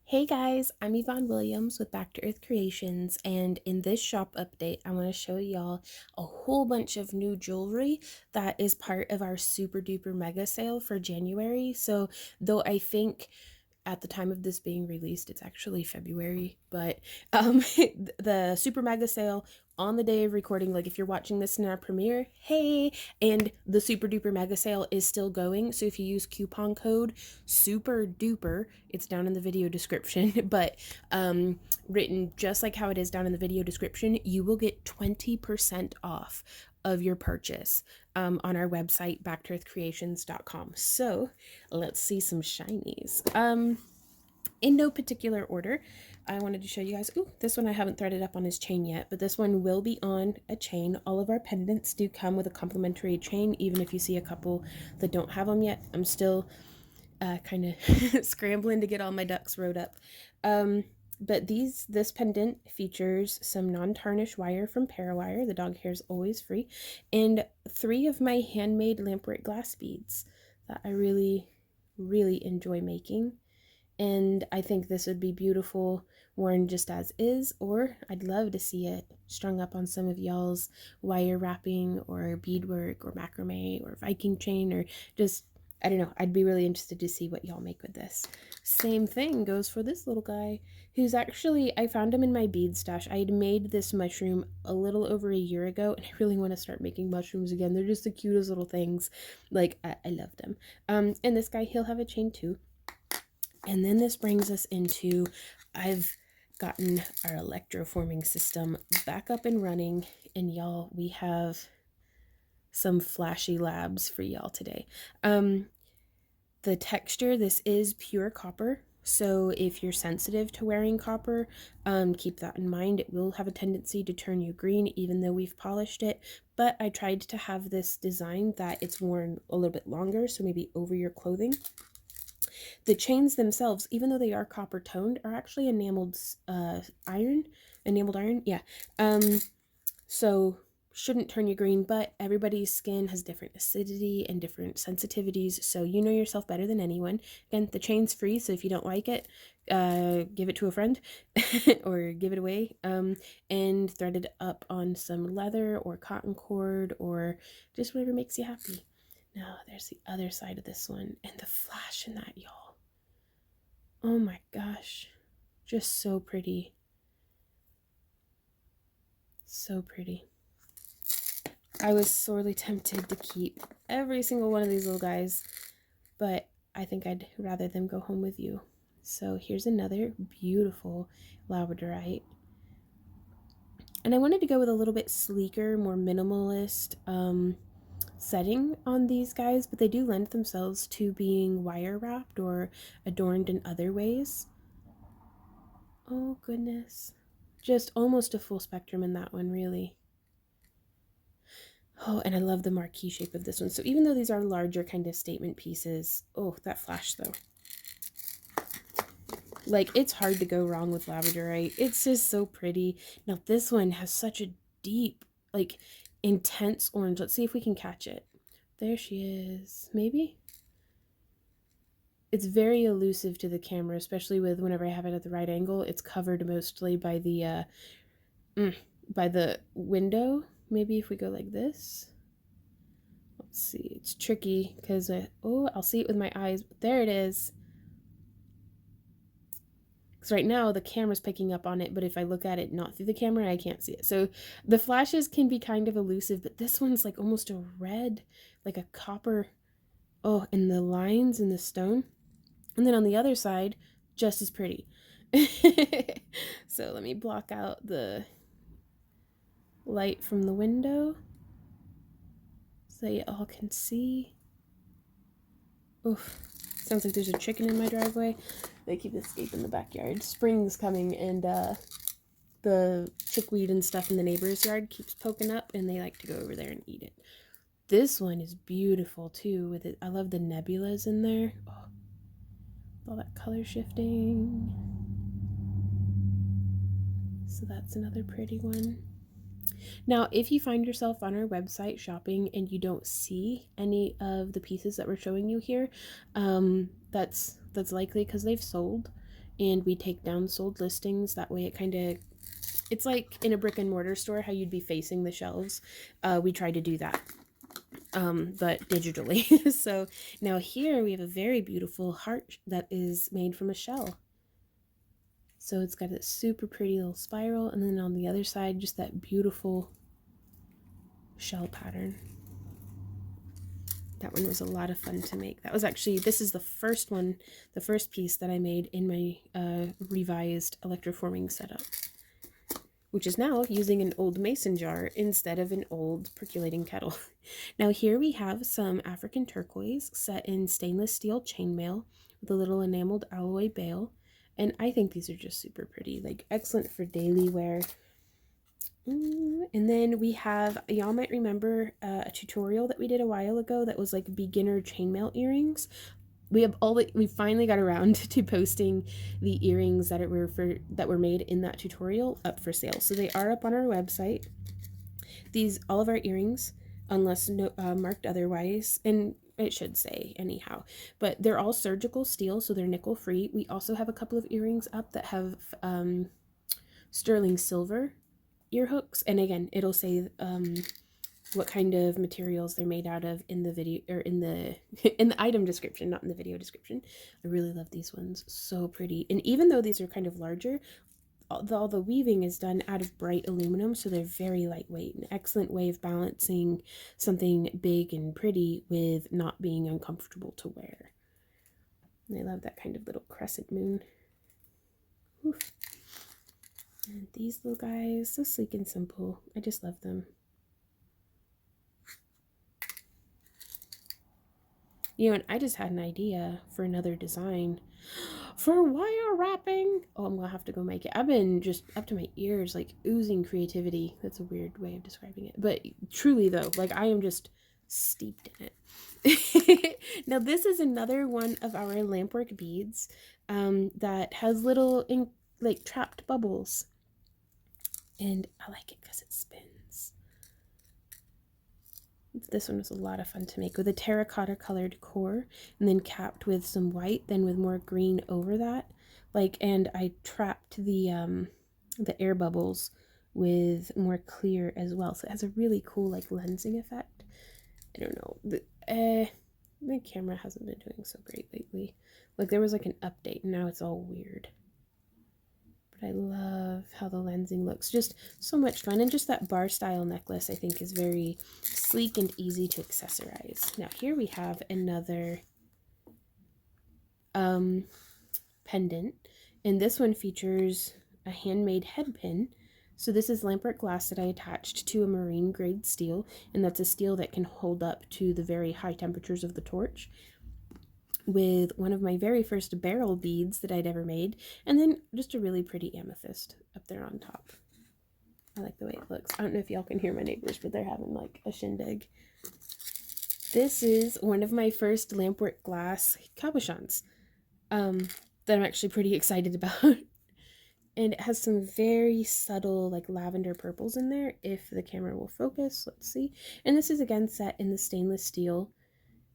Hey guys, I'm Yvonne Williams with Back to Earth Creations, and in this shop update, I want to show y'all a whole bunch of new jewelry that is part of our super duper mega sale for January. So, though I think at the time of this being released, it's actually February, but the super mega sale on the day of recording, like if you're watching this in our premiere, hey, and the super duper mega sale is still going. So if you use coupon code super duper, it's down in the video description, but written just like how it is down in the video description, you will get 20% off of your purchase on our website, backtoearthcreations.com. So let's see some shinies. In no particular order, I wanted to show you guys, this one I haven't threaded up on his chain yet, but this one will be on a chain. All of our pendants do come with a complimentary chain, even if you see a couple that don't have them yet. I'm still kind of scrambling to get all my ducks rode up. But this pendant features some non-tarnish wire from Parawire. The dog hair is always free. And 3 of my handmade lamprite glass beads that I really, really enjoy making. And I think this would be beautiful worn just as is, or I'd love to see it strung up on some of y'all's wire wrapping or beadwork or macrame or Viking chain, or just, I don't know, I'd be really interested to see what y'all make with this. Same thing goes for this little guy, who's actually, I found him in my bead stash. I had made this mushroom a little over a year ago, and I really want to start making mushrooms again. They're just the cutest little things. Like, I love them. And this guy, he'll have a chain too. And then this brings us into, I've gotten our electroforming system back up and running, and y'all, we have some flashy labs for y'all today. The texture, this is pure copper, so if you're sensitive to wearing copper, keep that in mind. It will have a tendency to turn you green even though we've polished it, but I tried to have this design that it's worn a little bit longer, so maybe over your clothing. The chains themselves, even though they are copper toned, are actually enameled iron, yeah. So shouldn't turn you green, but everybody's skin has different acidity and different sensitivities, so you know yourself better than anyone. Again, the chain's free, so if you don't like it, give it to a friend or give it away, and thread it up on some leather or cotton cord or just whatever makes you happy. Now, there's the other side of this one, and the flash in that, y'all. Oh my gosh. Just so pretty. So pretty. I was sorely tempted to keep every single one of these little guys, but I think I'd rather them go home with you. So here's another beautiful labradorite. And I wanted to go with a little bit sleeker, more minimalist, setting on these guys, but they do lend themselves to being wire wrapped or adorned in other ways. Oh goodness, just almost a full spectrum in that one, really. Oh, and I love the marquee shape of this one. So even though these are larger kind of statement pieces, oh, that flash though, like, it's hard to go wrong with labradorite. It's just so pretty. Now this one has such a deep, like, intense orange. Let's see if we can catch it. There she is. Maybe? It's very elusive to the camera, especially with whenever I have it at the right angle. It's covered mostly by the window. Maybe if we go like this. Let's see. It's tricky because I'll see it with my eyes. There it is. Because right now the camera's picking up on it, but if I look at it not through the camera, I can't see it. So the flashes can be kind of elusive, but this one's like almost a red, like a copper. Oh, and the lines in the stone. And then on the other side, just as pretty. So let me block out the light from the window so you all can see. Oof. Sounds like there's a chicken in my driveway. They keep escaping the backyard. Spring's coming, and the chickweed and stuff in the neighbor's yard keeps poking up, and they like to go over there and eat it. This one is beautiful too. With it, I love the nebulas in there. Oh, all that color shifting. So that's another pretty one. Now, if you find yourself on our website shopping and you don't see any of the pieces that we're showing you here, that's likely because they've sold. and we take down sold listings. That way it kind of, it's like in a brick and mortar store, how you'd be facing the shelves. We try to do that, but digitally. So now here we have a very beautiful heart that is made from a shell. So it's got a super pretty little spiral, and then on the other side, just that beautiful shell pattern. That one was a lot of fun to make. That was actually, this is the first one, the first piece that I made in my revised electroforming setup, which is now using an old mason jar instead of an old percolating kettle. Now here we have some African turquoise set in stainless steel chainmaille with a little enameled alloy bail. And I think these are just super pretty, like excellent for daily wear. And then we have, y'all might remember a tutorial that we did a while ago that was like beginner chainmail earrings. We finally got around to posting the earrings that were made in that tutorial up for sale. So they are up on our website. All of our earrings, unless marked otherwise, and it should say anyhow, but they're all surgical steel, so they're nickel free. We also have a couple of earrings up that have sterling silver ear hooks, and again it'll say what kind of materials they're made out of in the video, or in the in the item description, not in the video description. I really love these ones, so pretty. And even though these are kind of larger, all the weaving is done out of bright aluminum, so they're very lightweight, an excellent way of balancing something big and pretty with not being uncomfortable to wear. And I love that kind of little crescent moon. Oof. And these little guys, so sleek and simple. I just love them. You know, and I just had an idea for another design for wire wrapping. Oh, I'm gonna have to go make it. I've been just up to my ears, like oozing creativity. That's a weird way of describing it, but truly though, like I am just steeped in it. Now this is another one of our lampwork beads that has little like trapped bubbles. And I like it because it spins. This one was a lot of fun to make, with a terracotta colored core and then capped with some white, then with more green over that. Like, and I trapped the air bubbles with more clear as well. So it has a really cool like lensing effect. I don't know. My camera hasn't been doing so great lately. Like there was like an update and now it's all weird. But I love how the lensing looks. Just so much fun. And just that bar style necklace I think is very sleek and easy to accessorize. Now here we have another pendant. And this one features a handmade head pin. So this is lampwork glass that I attached to a marine grade steel. And that's a steel that can hold up to the very high temperatures of the torch, with one of my very first barrel beads that I'd ever made, and then just a really pretty amethyst up there on top. I like the way it looks. I don't know if y'all can hear my neighbors, but they're having like a shindig. This is one of my first lampwork glass cabochons that I'm actually pretty excited about. And it has some very subtle like lavender purples in there, if the camera will focus. Let's see. And this is again set in the stainless steel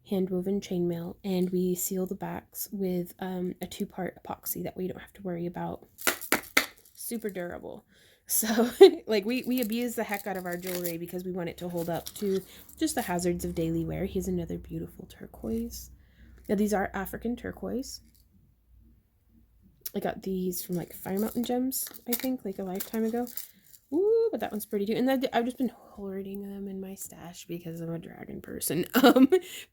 hand-woven chainmail, and we seal the backs with a two-part epoxy. That way you don't have to worry about. Super durable. So like we abuse the heck out of our jewelry because we want it to hold up to just the hazards of daily wear. Here's another beautiful turquoise. Now these are African turquoise. I got these from like Fire Mountain Gems, I think, like a lifetime ago. Ooh, but that one's pretty too. And I've just been hoarding them in my stash because I'm a dragon person.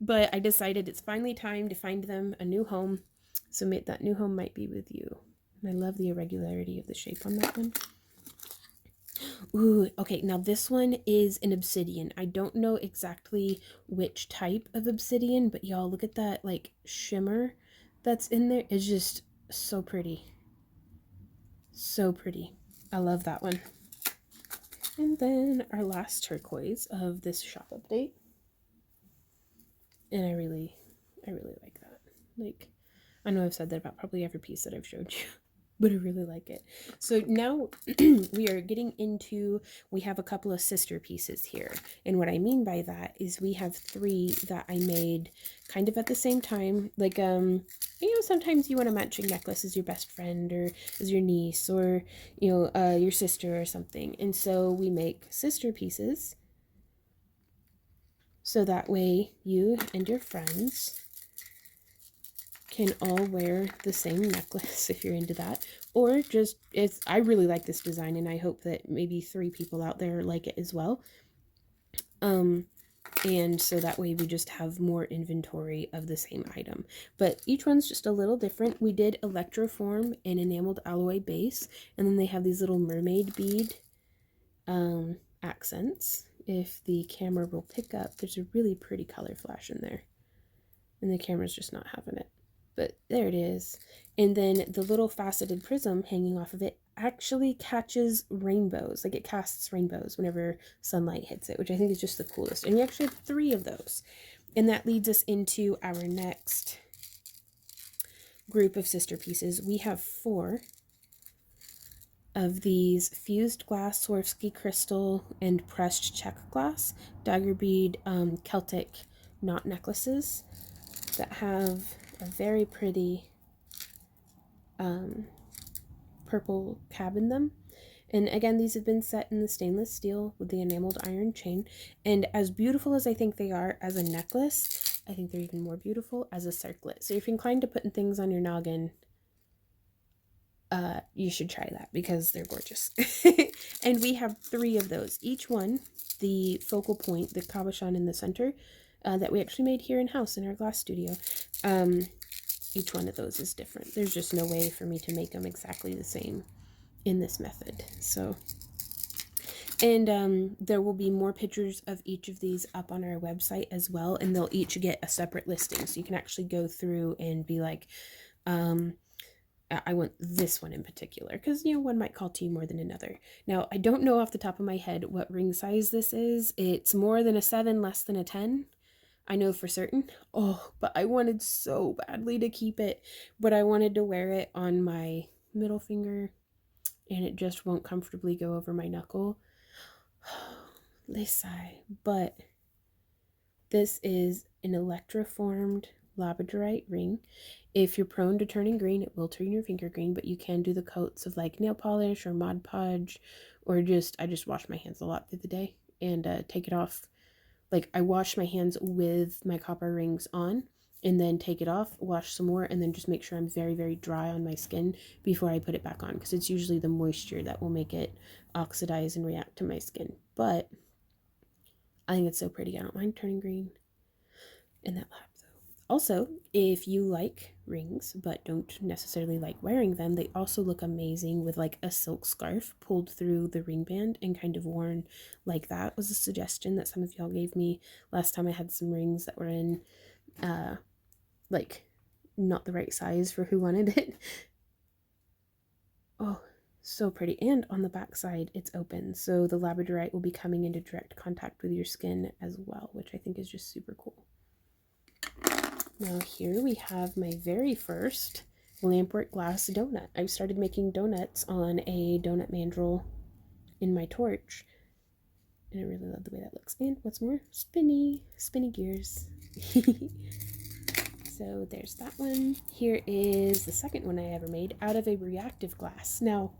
But I decided it's finally time to find them a new home. So that new home might be with you. And I love the irregularity of the shape on that one. Ooh, okay, now this one is an obsidian. I don't know exactly which type of obsidian, but y'all look at that like shimmer that's in there. It's just so pretty. So pretty. I love that one. And then our last turquoise of this shop update. And I really like that. Like, I know I've said that about probably every piece that I've showed you. but I really like it. So now we are getting into, we have a couple of sister pieces here. And what I mean by that is we have 3 that I made kind of at the same time. Like, sometimes you want a matching necklace as your best friend or as your niece or, your sister or something. And so we make sister pieces. So that way you and your friends can all wear the same necklace if you're into that, or just, I really like this design and I hope that maybe 3 people out there like it as well. And so that way we just have more inventory of the same item, but each one's just a little different. We did electroform an enameled alloy base, and then they have these little mermaid bead accents. If the camera will pick up, there's a really pretty color flash in there and the camera's just not having it. But there it is. And then the little faceted prism hanging off of it actually catches rainbows. Like, it casts rainbows whenever sunlight hits it, which I think is just the coolest. And you actually have 3 of those. And that leads us into our next group of sister pieces. We have 4 of these fused glass Swarovski crystal and pressed check glass dagger bead Celtic knot necklaces that have a very pretty purple cab in them. And again, these have been set in the stainless steel with the enameled iron chain. And as beautiful as I think they are as a necklace, I think they're even more beautiful as a circlet. So if you're inclined to putting things on your noggin, you should try that because they're gorgeous. And we have 3 of those. Each one, the focal point, the cabochon in the center, that we actually made here in-house in our glass studio. Each one of those is different. There's just no way for me to make them exactly the same in this method. So, and there will be more pictures of each of these up on our website as well, and they'll each get a separate listing. So you can actually go through and be like, I want this one in particular, because, one might call to you more than another. Now, I don't know off the top of my head what ring size this is. It's more than a 7, less than a 10. I know for certain. Oh, but I wanted so badly to keep it, but I wanted to wear it on my middle finger, and it just won't comfortably go over my knuckle. They sigh, but this is an electroformed labradorite ring. If you're prone to turning green, it will turn your finger green, but you can do the coats of like nail polish or Mod Podge, or I just wash my hands a lot through the day and take it off. Like, I wash my hands with my copper rings on and then take it off, wash some more, and then just make sure I'm very, very dry on my skin before I put it back on, because it's usually the moisture that will make it oxidize and react to my skin. But I think it's so pretty. I don't mind turning green in that lab, though. Also, if you like rings but don't necessarily like wearing them, they also look amazing with like a silk scarf pulled through the ring band and kind of worn like that. Was a suggestion that some of y'all gave me last time I had some rings that were in like not the right size for who wanted it. Oh, so pretty. And on the back side it's open, so the labradorite will be coming into direct contact with your skin as well, which I think is just super cool. Now here we have my very first lampwork glass donut. I've started making donuts on a donut mandrel in my torch, and I really love the way that looks. And what's more, spinny gears. So there's that one. Here is the second one I ever made out of a reactive glass. Now,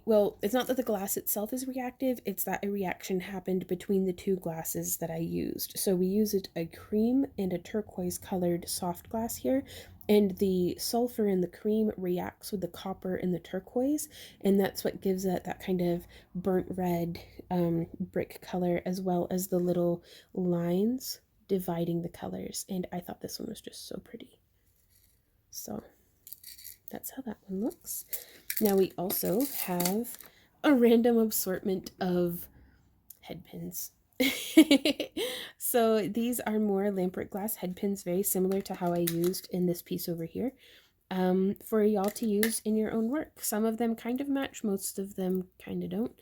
well, it's not that the glass itself is reactive, it's that a reaction happened between the 2 glasses that I used. So we used a cream and a turquoise colored soft glass here, and the sulfur in the cream reacts with the copper in the turquoise, and that's what gives it that kind of burnt red brick color, as well as the little lines dividing the colors. And I thought this one was just so pretty. So that's how that one looks. Now we also have a random assortment of head pins. So these are more lampwork glass head pins, very similar to how I used in this piece over here, for y'all to use in your own work. Some of them kind of match, most of them kind of don't,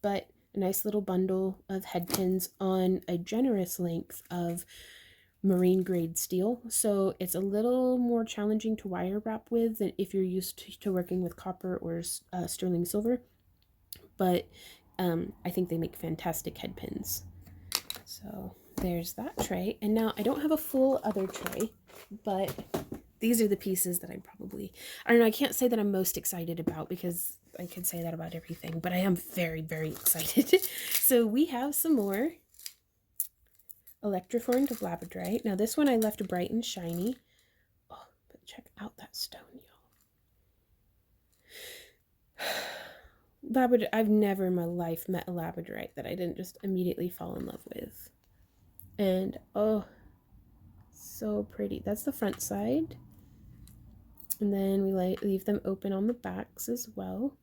but a nice little bundle of head pins on a generous length of marine grade steel, so it's a little more challenging to wire wrap with than if you're used to working with copper or sterling silver, but I think they make fantastic head pins. So there's that tray, and now I don't have a full other tray, but these are the pieces that I'm probably, I don't know, I can't say that I'm most excited about because I could say that about everything, but I am very, very excited. So we have some more electroformed labradorite. Now this one I left bright and shiny. Oh, but check out that stone, y'all. I've never in my life met a labradorite that I didn't just immediately fall in love with. And oh, so pretty. That's the front side. And then we leave them open on the backs as well.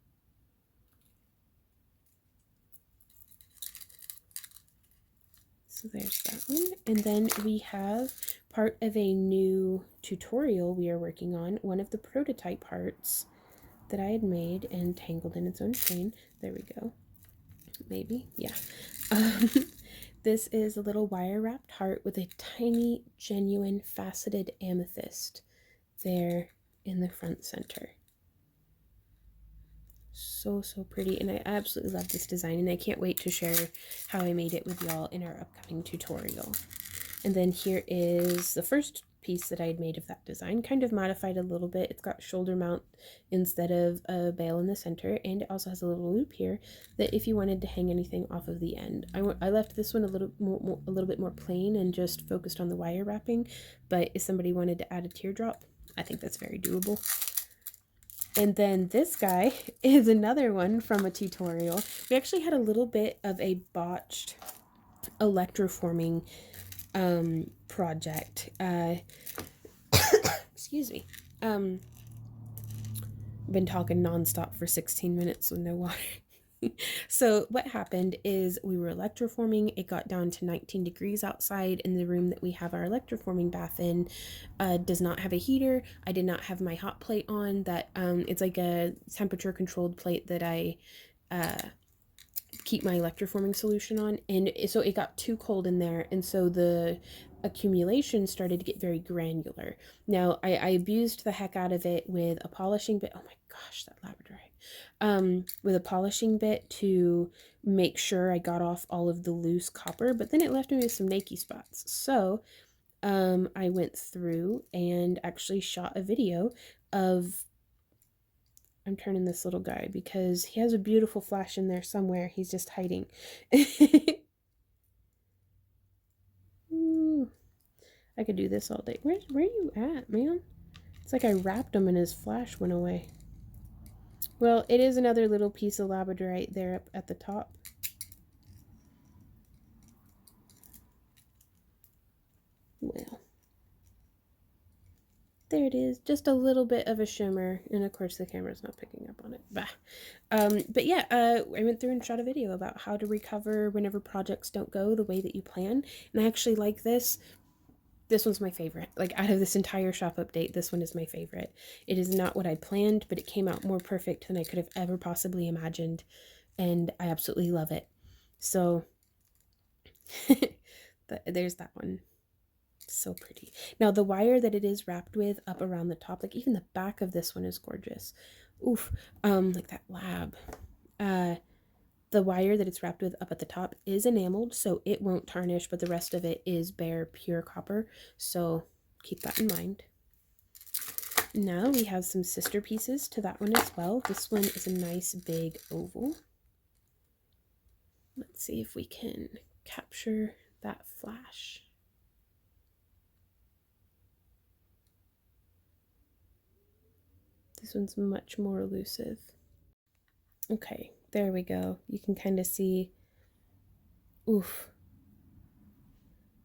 So there's that one. And then we have part of a new tutorial we are working on, one of the prototype parts that I had made and tangled in its own chain. There we go. Maybe, yeah. This is a little wire wrapped heart with a tiny, genuine, faceted amethyst there in the front center. So pretty, and I absolutely love this design, and I can't wait to share how I made it with y'all in our upcoming tutorial. And then here is the first piece that I had made of that design, kind of modified a little bit. It's got shoulder mount instead of a bail in the center, and it also has a little loop here that if you wanted to hang anything off of the end. I left this one a little bit more plain and just focused on the wire wrapping, but if somebody wanted to add a teardrop, I think that's very doable. And then this guy is another one from a tutorial. We actually had a little bit of a botched electroforming project. Excuse me. I've been talking nonstop for 16 minutes with no water. So what happened is we were electroforming. It got down to 19 degrees outside, and the room that we have our electroforming bath in does not have a heater. I did not have my hot plate on. That it's like a temperature controlled plate that I keep my electroforming solution on, and so it got too cold in there, and so the accumulation started to get very granular. Now I abused the heck out of it with a polishing bit. Oh my gosh, that labradorite. With a polishing bit to make sure I got off all of the loose copper, but then it left me with some nakey spots. So I went through and actually shot a video of, I'm turning this little guy because he has a beautiful flash in there somewhere. He's just hiding. Ooh, I could do this all day. Where are you at, man? It's like I wrapped him and his flash went away. Well, it is another little piece of labradorite there up at the top. Well, there it is. Just a little bit of a shimmer, and of course the camera's not picking up on it. Bah. But yeah, I went through and shot a video about how to recover whenever projects don't go the way that you plan, and I actually like this. This one's my favorite. Like, out of this entire shop update, this one is my favorite. It is not what I planned, but it came out more perfect than I could have ever possibly imagined, and I absolutely love it. So there's that one. So pretty. Now the wire that it is wrapped with up around the top, like even the back of this one is gorgeous. Oof. Like that lab. The wire that it's wrapped with up at the top is enameled, so it won't tarnish, but the rest of it is bare pure copper, so keep that in mind. Now we have some sister pieces to that one as well. This one is a nice big oval. Let's see if we can capture that flash. This one's much more elusive. Okay, there we go. You can kind of see, oof.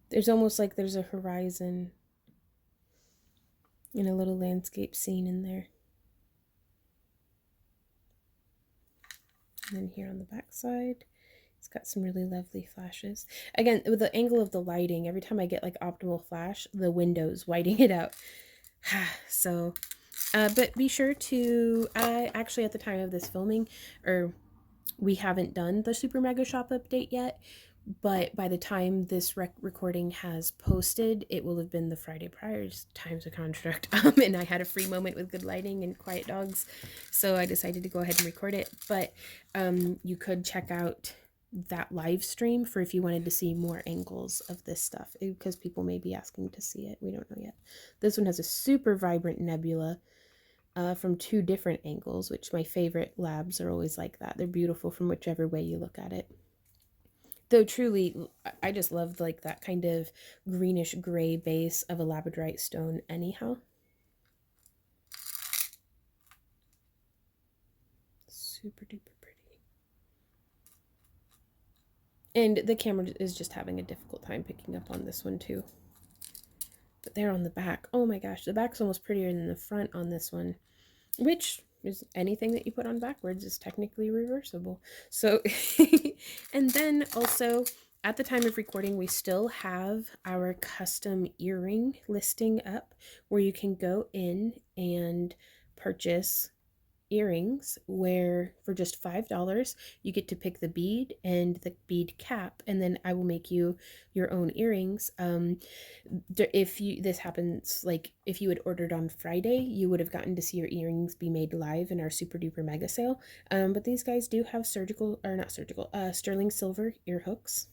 There's almost like there's a horizon and a little landscape scene in there. And then here on the back side, it's got some really lovely flashes. Again, with the angle of the lighting, every time I get like optimal flash, the window's whiting it out. So, but be sure to, actually at the time of this filming, or we haven't done the Super Mega Shop update yet. but by the time this recording has posted, it will have been the Friday prior. Time's a construct. And I had a free moment with good lighting and quiet dogs, so I decided to go ahead and record it. But you could check out that live stream for if you wanted to see more angles of this stuff, because people may be asking to see it. We don't know yet. This one has a super vibrant nebula from two different angles, which my favorite labs are always like that. They're beautiful from whichever way you look at it. Though truly, I just love like that kind of greenish gray base of a labradorite stone anyhow. Super duper pretty. And the camera is just having a difficult time picking up on this one too. But there on the back, oh my gosh, the back's almost prettier than the front on this one, which is anything that you put on backwards is technically reversible. So, and then also at the time of recording, we still have our custom earring listing up where you can go in and purchase earrings where for just $5 you get to pick the bead and the bead cap, and then I will make you your own earrings. If you this happens, like if you had ordered on Friday, you would have gotten to see your earrings be made live in our super duper mega sale. But these guys do have sterling silver ear hooks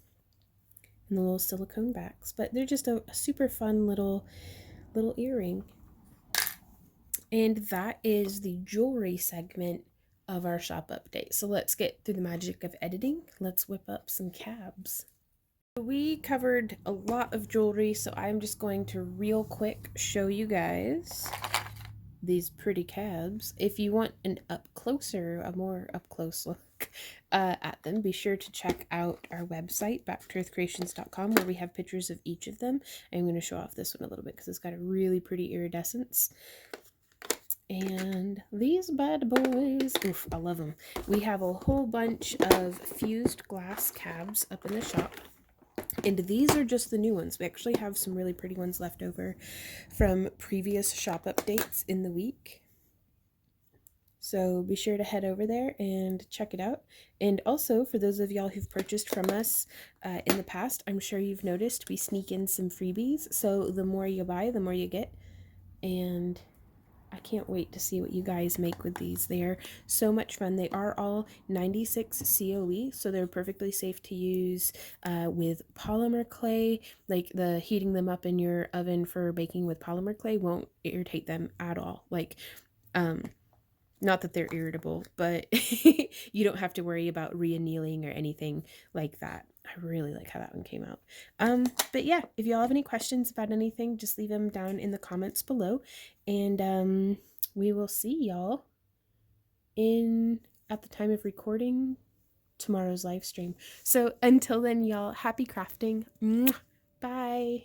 and the little silicone backs, but they're just a super fun little earring. And that is the jewelry segment of our shop update. So let's get through the magic of editing. Let's whip up some cabs. We covered a lot of jewelry, so I'm just going to real quick show you guys these pretty cabs. If you want a more up close look at them, be sure to check out our website, backtoearthcreations.com, where we have pictures of each of them. I'm going to show off this one a little bit because it's got a really pretty iridescence. And these bad boys, oof, I love them. We have a whole bunch of fused glass cabs up in the shop. And these are just the new ones. We actually have some really pretty ones left over from previous shop updates in the week. So be sure to head over there and check it out. And also, for those of y'all who've purchased from us in the past, I'm sure you've noticed we sneak in some freebies. So the more you buy, the more you get. And I can't wait to see what you guys make with these. They are so much fun. They are all 96 COE, so they're perfectly safe to use with polymer clay. Like the heating them up in your oven for baking with polymer clay won't irritate them at all. Like, not that they're irritable, but you don't have to worry about re-annealing or anything like that. I really like how that one came out. But yeah, if y'all have any questions about anything, just leave them down in the comments below. And we will see y'all at the time of recording tomorrow's live stream. So until then, y'all, happy crafting. Bye.